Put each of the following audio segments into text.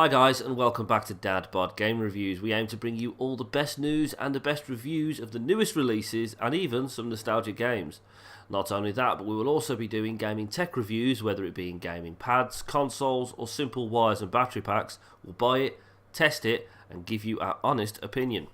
Hi guys, and welcome back to DadBodGaming Reviews. We aim to bring you all the best news and the best reviews of the newest releases and even some nostalgic games. Not only that, but we will also be doing gaming tech reviews, whether it be in gaming pads, consoles or simple wires and battery packs. We'll buy it, test it and give you our honest opinion.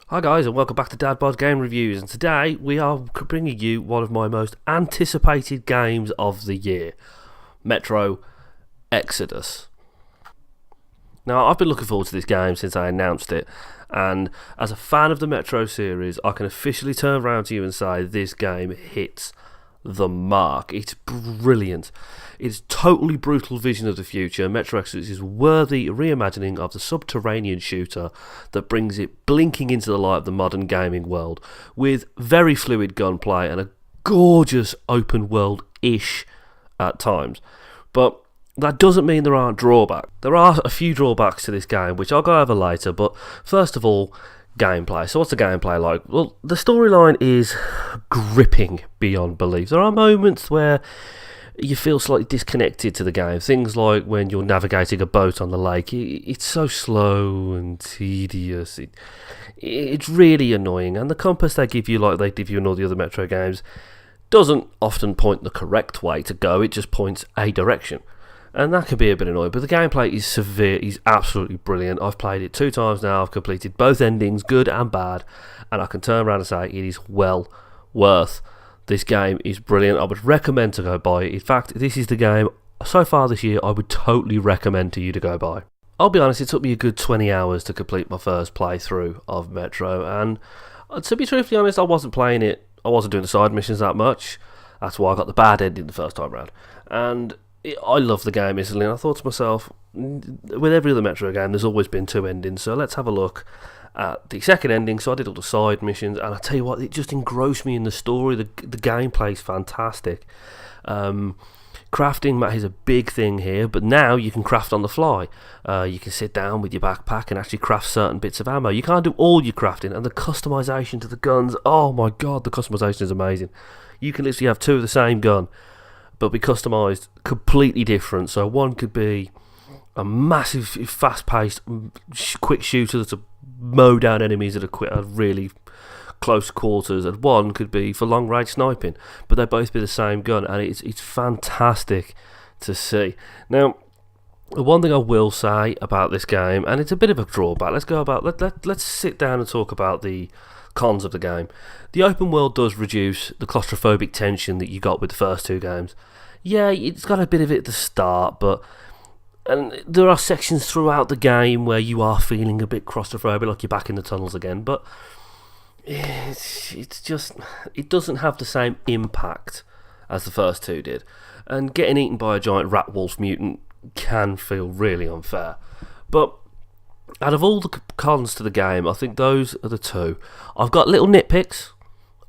Hi guys, and welcome back to DadBodGaming Reviews, and today we are bringing you one of my most anticipated games of the year, Metro Exodus. Now, I've been looking forward to this game since I announced it, and as a fan of the Metro series, I can officially turn around to you and say this game hits the mark. It's brilliant. It's totally brutal vision of the future. Metro Exodus is worthy reimagining of the subterranean shooter that brings it blinking into the light of the modern gaming world, with very fluid gunplay and a gorgeous open world-ish at times. But that doesn't mean there aren't drawbacks. There are a few drawbacks to this game, which I'll go over later, but first of all, gameplay. So what's the gameplay like? Well, the storyline is gripping beyond belief. There are moments where you feel slightly disconnected to the game. Things like when you're navigating a boat on the lake. It's so slow and tedious. It's really annoying. And the compass they give you, like they give you in all the other Metro games, doesn't often point the correct way to go. It just points a direction. And that can be a bit annoying, but the gameplay is severe, is absolutely brilliant. I've played it 2 times now, I've completed both endings, good and bad, and I can turn around and say it is well worth. This game is brilliant. I would recommend to go buy it. In fact, this is the game, so far this year, I would totally recommend to you to go buy. I'll be honest, it took me a good 20 hours to complete my first playthrough of Metro, and to be truthfully honest, I wasn't playing it, I wasn't doing the side missions that much. That's why I got the bad ending the first time around. And I love the game instantly, and I thought to myself, with every other Metro game, there's always been 2 endings, so let's have a look at the second ending. So I did all the side missions, and I tell you what, it just engrossed me in the story. The gameplay is fantastic. Crafting is a big thing here, but now you can craft on the fly. You can sit down with your backpack and actually craft certain bits of ammo. You can't do all your crafting, and the customization to the guns, oh my god, the customization is amazing. You can literally have 2 of the same gun, but be customised completely different. So one could be a massive, fast-paced, quick shooter to mow down enemies at a really close quarters, and one could be for long-range sniping. But they both be the same gun, and it's fantastic to see. Now, the one thing I will say about this game, and it's a bit of a drawback. Let's sit down and talk about the cons of the game. The open world does reduce the claustrophobic tension that you got with the first 2 games. Yeah, it's got a bit of it at the start, and there are sections throughout the game where you are feeling a bit claustrophobic, like you're back in the tunnels again, but it's just, it doesn't have the same impact as the first 2 did, and getting eaten by a giant rat wolf mutant can feel really unfair. But out of all the cons to the game, I think those are the 2. I've got little nitpicks.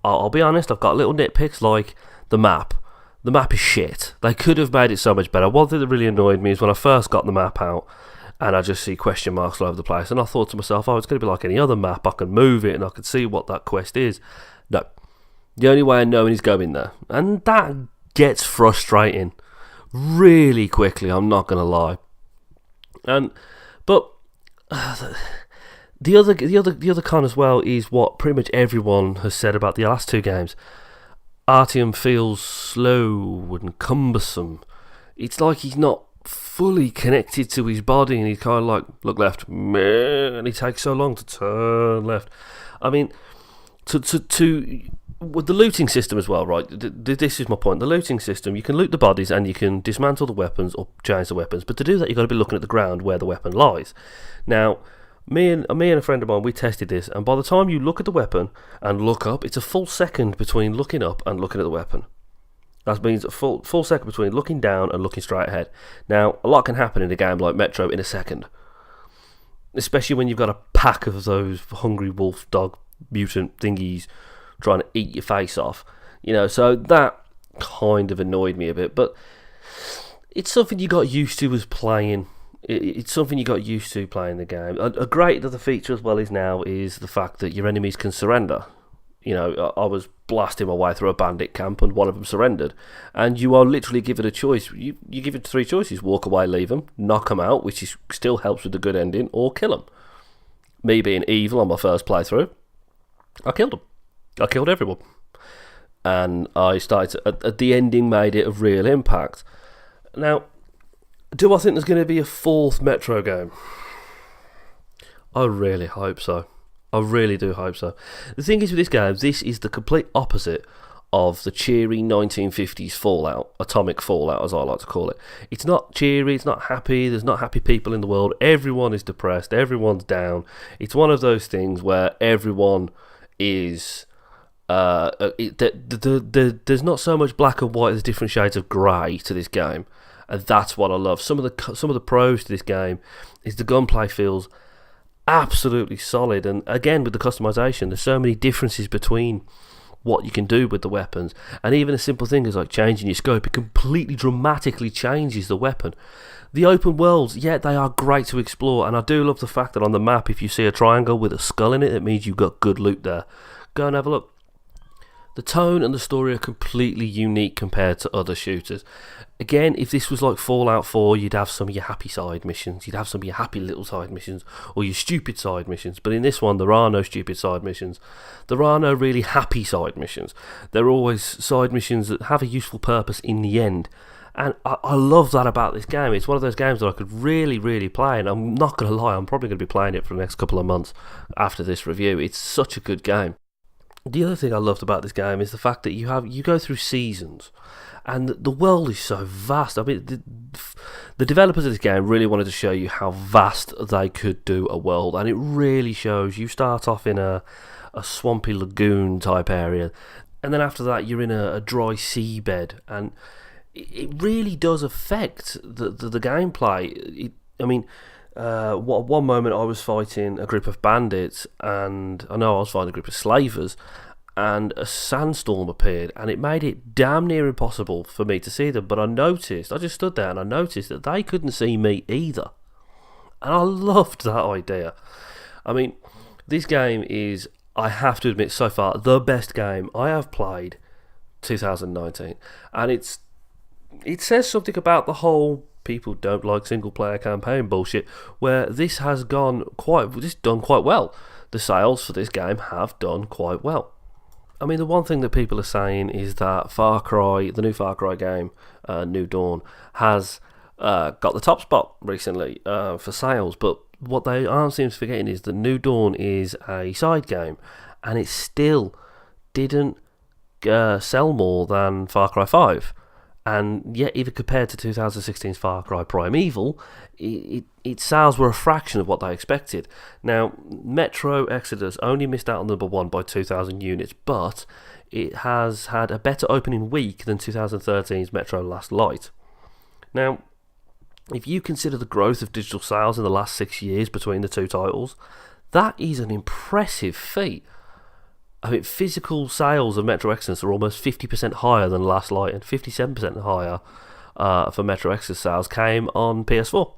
I'll be honest, I've got little nitpicks like the map. The map is shit. They could have made it so much better. One thing that really annoyed me is when I first got the map out and I just see question marks all over the place, and I thought to myself, oh, it's going to be like any other map. I can move it and I can see what that quest is. No. The only way of knowing is going there. And that gets frustrating really quickly, I'm not going to lie. But the other con as well is what pretty much everyone has said about the last 2 games. Artyom feels slow and cumbersome. It's like he's not fully connected to his body, and he's kind of like, look left, and he takes so long to turn left. I mean, with the looting system as well, right? This is my point. The looting system, you can loot the bodies and you can dismantle the weapons or change the weapons, but to do that you've got to be looking at the ground where the weapon lies. Now, me and a friend of mine, we tested this, and by the time you look at the weapon and look up, it's a full second between looking up and looking at the weapon. That means a full second between looking down and looking straight ahead. Now, a lot can happen in a game like Metro in a second, especially when you've got a pack of those hungry wolf dog mutant thingies trying to eat your face off. So that kind of annoyed me a bit, but it's something you got used to as playing. It's something you got used to playing the game. A great other feature as well is the fact that your enemies can surrender. You know, I was blasting my way through a bandit camp and one of them surrendered. And you are literally given a choice. You give it 3 choices: walk away, leave them, knock them out, which still helps with the good ending, or kill them. Me being evil on my first playthrough, I killed them. I killed everyone. And I started at the ending, made it a real impact. Now, do I think there's going to be a 4th Metro game? I really hope so. I really do hope so. The thing is with this game, this is the complete opposite of the cheery 1950s Fallout, atomic Fallout as I like to call it. It's not cheery, it's not happy, there's not happy people in the world, everyone is depressed, everyone's down. It's one of those things where everyone is... there's not so much black and white, there's different shades of grey to this game. And that's what I love. Some of the pros to this game is the gunplay feels absolutely solid, and again with the customization, there's so many differences between what you can do with the weapons, and even a simple thing as like changing your scope, it completely dramatically changes the weapon. The open worlds, yeah, they are great to explore, and I do love the fact that on the map, if you see a triangle with a skull in it, it means you've got good loot there. Go and have a look. The tone and the story are completely unique compared to other shooters. Again, if this was like Fallout 4, you'd have some of your happy side missions, you'd have some of your happy little side missions, or your stupid side missions. But in this one, there are no stupid side missions. There are no really happy side missions. They're always side missions that have a useful purpose in the end. And I love that about this game. It's one of those games that I could really, really play, and I'm not going to lie, I'm probably going to be playing it for the next couple of months after this review. It's such a good game. The other thing I loved about this game is the fact that you go through seasons, and the world is so vast. I mean, the developers of this game really wanted to show you how vast they could do a world, and it really shows. You start off in a swampy lagoon type area, and then after that you're in a dry seabed, and it really does affect the gameplay. One moment I was fighting a group of bandits, and I was fighting a group of slavers, and a sandstorm appeared, and it made it damn near impossible for me to see them. But I just stood there and I noticed that they couldn't see me either, and I loved that idea. I mean, this game is, I have to admit, so far the best game I have played 2019, and it says something about the whole people don't like single player campaign bullshit, where this has done quite well. The sales for this game have done quite well. I mean, the one thing that people are saying is that the new Far Cry game, New Dawn, has got the top spot recently for sales, but what they aren't seems forgetting is that New Dawn is a side game, and it still didn't sell more than Far Cry 5. And yet, even compared to 2016's Far Cry Primeval, its sales were a fraction of what they expected. Now, Metro Exodus only missed out on number 1 by 2,000 units, but it has had a better opening week than 2013's Metro Last Light. Now, if you consider the growth of digital sales in the last 6 years between the two titles, that is an impressive feat. I mean, physical sales of Metro Exodus are almost 50% higher than Last Light, and 57% higher for Metro Exodus sales came on PS4.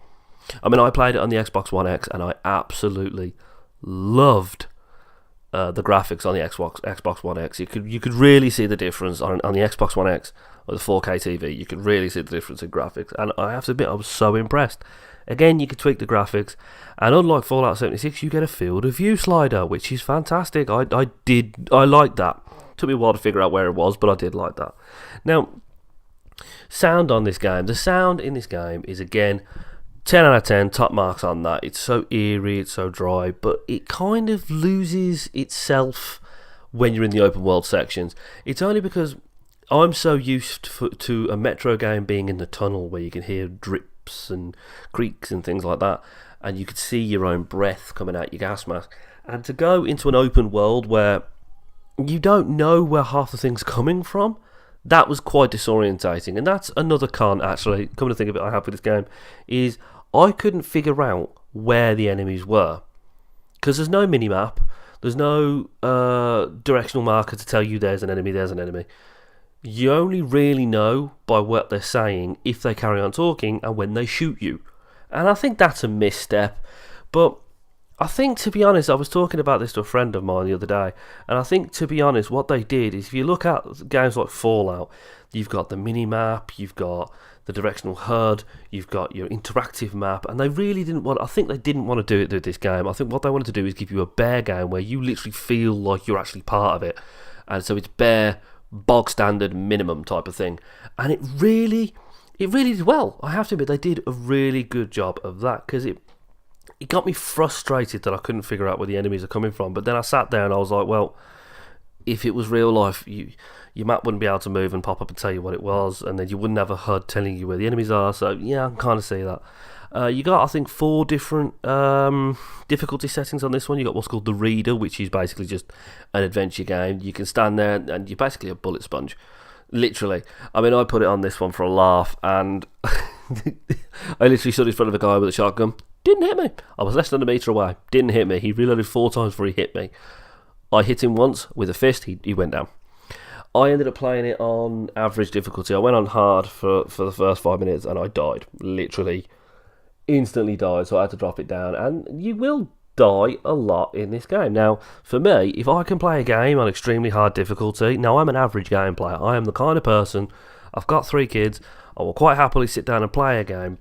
I mean, I played it on the Xbox One X, and I absolutely loved the graphics on the Xbox One X. You could really see the difference on the Xbox One X or the 4K TV. You could really see the difference in graphics, and I have to admit, I was so impressed. Again, you can tweak the graphics, and unlike Fallout 76, you get a field of view slider, which is fantastic. I liked that. Took me a while to figure out where it was, but I did like that. Now, sound on this game. The sound in this game is, again, 10 out of 10, top marks on that. It's so eerie, it's so dry, but it kind of loses itself when you're in the open world sections. It's only because I'm so used to a Metro game being in the tunnel where you can hear drips and creaks and things like that, and you could see your own breath coming out your gas mask, and to go into an open world where you don't know where half the thing's coming from, that was quite disorientating. And that's another con, actually, coming to think of it, I have with this game, is I couldn't figure out where the enemies were, because there's no mini-map, there's no directional marker to tell you there's an enemy. You only really know by what they're saying if they carry on talking and when they shoot you. And I think that's a misstep. But I think, to be honest, I was talking about this to a friend of mine the other day, and I think, to be honest, what they did is, if you look at games like Fallout, you've got the mini-map, you've got the directional HUD, you've got your interactive map, and they really didn't want, I think they didn't want to do it with this game. I think what they wanted to do is give you a bare game where you literally feel like you're actually part of it, and so it's bare, bog standard, minimum type of thing, and it really did well. I have to admit, they did a really good job of that, because it got me frustrated that I couldn't figure out where the enemies are coming from. But then I sat there and I was like, well, if it was real life, your map wouldn't be able to move and pop up and tell you what it was, and then you wouldn't have a HUD telling you where the enemies are. So yeah, I can kind of see that. You got, I think, 4 different difficulty settings on this one. You got what's called the Reader, which is basically just an adventure game. You can stand there and you're basically a bullet sponge. Literally. I mean, I put it on this one for a laugh, and I literally stood in front of a guy with a shotgun. Didn't hit me. I was less than a metre away. Didn't hit me. He reloaded 4 times before he hit me. I hit him once with a fist. He went down. I ended up playing it on average difficulty. I went on hard for the first 5 minutes, and I died. Literally, instantly died. So I had to drop it down. And you will die a lot in this game. Now, for me, if I can play a game on extremely hard difficulty, now I'm an average game player. I am the kind of person, I've got 3 kids, I will quite happily sit down and play a game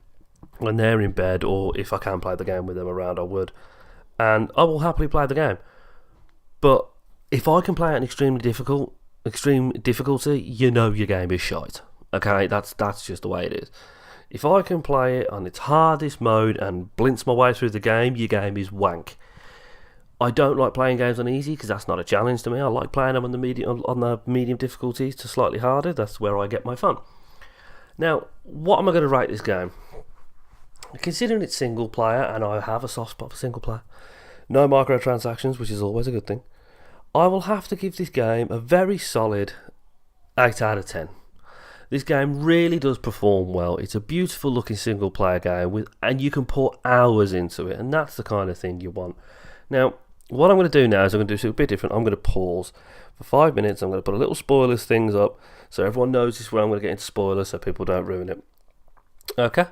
when they're in bed, or if I can play the game with them around, I would. And I will happily play the game. But if I can play at an extreme difficulty, you know your game is shite. Okay, that's just the way it is. If I can play it on its hardest mode and blintz my way through the game, your game is wank. I don't like playing games on easy because that's not a challenge to me. I like playing them on the medium difficulty to slightly harder. That's where I get my fun. Now, what am I going to rate this game? Considering it's single player, and I have a soft spot for single player, no microtransactions, which is always a good thing, I will have to give this game a very solid 8 out of 10. This game really does perform well. It's a beautiful looking single player game, and you can pour hours into it, and that's the kind of thing you want. Now, what I'm going to do now is I'm going to do something a bit different. I'm going to pause for 5 minutes. I'm going to put a little spoilers things up so everyone knows this is where I'm going to get into spoilers so people don't ruin it. Okay?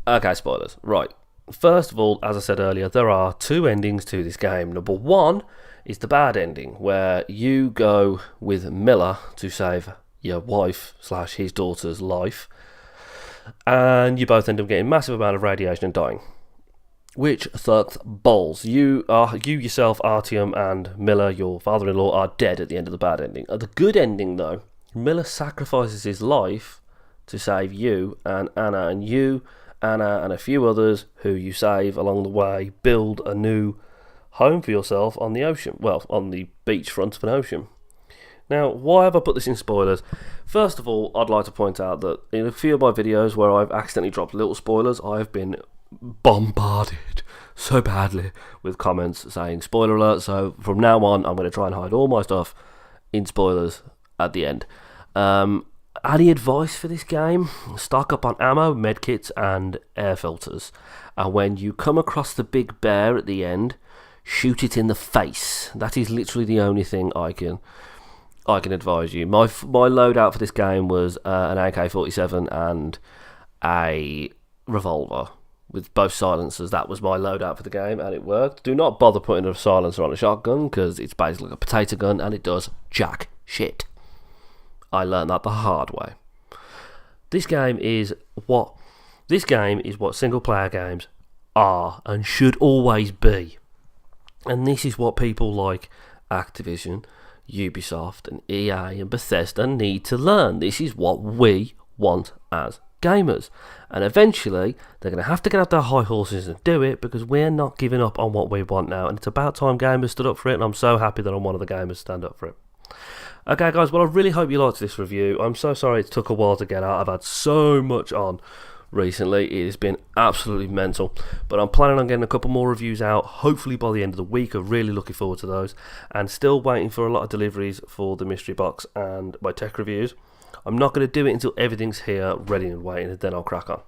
Okay, spoilers. Right. First of all, as I said earlier, there are 2 endings to this game. Number 1 is the bad ending, where you go with Miller to save your wife / his daughter's life, and you both end up getting a massive amount of radiation and dying, which sucks balls. You yourself, Artyom, and Miller, your father-in-law, are dead at the end of the bad ending. At the good ending, though, Miller sacrifices his life to save you and Anna, and you, Anna, and a few others who you save along the way build a new home for yourself on the ocean. Well, on the beach front of an ocean. Now, why have I put this in spoilers? First of all, I'd like to point out that in a few of my videos where I've accidentally dropped little spoilers, I've been bombarded so badly with comments saying spoiler alert. So from now on, I'm going to try and hide all my stuff in spoilers at the end. Any advice for this game? Stock up on ammo, medkits, and air filters. And when you come across the big bear at the end, shoot it in the face. That is literally the only thing I can advise you. My loadout for this game was an AK-47 and a revolver with both silencers. That was my loadout for the game, and it worked. Do not bother putting a silencer on a shotgun because it's basically like a potato gun and it does jack shit. I learned that the hard way. This game is what single player games are and should always be. And this is what people like Activision, Ubisoft, and EA and Bethesda need to learn. This is what we want as gamers. And eventually, they're going to have to get out their high horses and do it, because we're not giving up on what we want now. And it's about time gamers stood up for it, and I'm so happy that I'm one of the gamers to stand up for it. Okay, guys, well, I really hope you liked this review. I'm so sorry it took a while to get out. I've had so much on recently. It has been absolutely mental, but I'm planning on getting a couple more reviews out, hopefully by the end of the week. I'm really looking forward to those, and still waiting for a lot of deliveries for the mystery box and my tech reviews. I'm not going to do it until everything's here, ready and waiting, and then I'll crack on.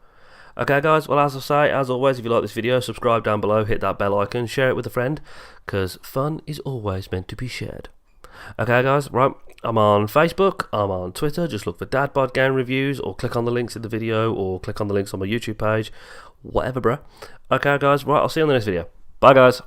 Okay, guys, well, as I say, as always, if you like this video, subscribe down below, hit that bell icon, share it with a friend, because fun is always meant to be shared. Okay, guys, right. I'm on Facebook, I'm on Twitter, just look for DadBodGaming Reviews, or click on the links in the video, or click on the links on my YouTube page, whatever, bruh. Okay, guys, right, I'll see you on the next video. Bye, guys.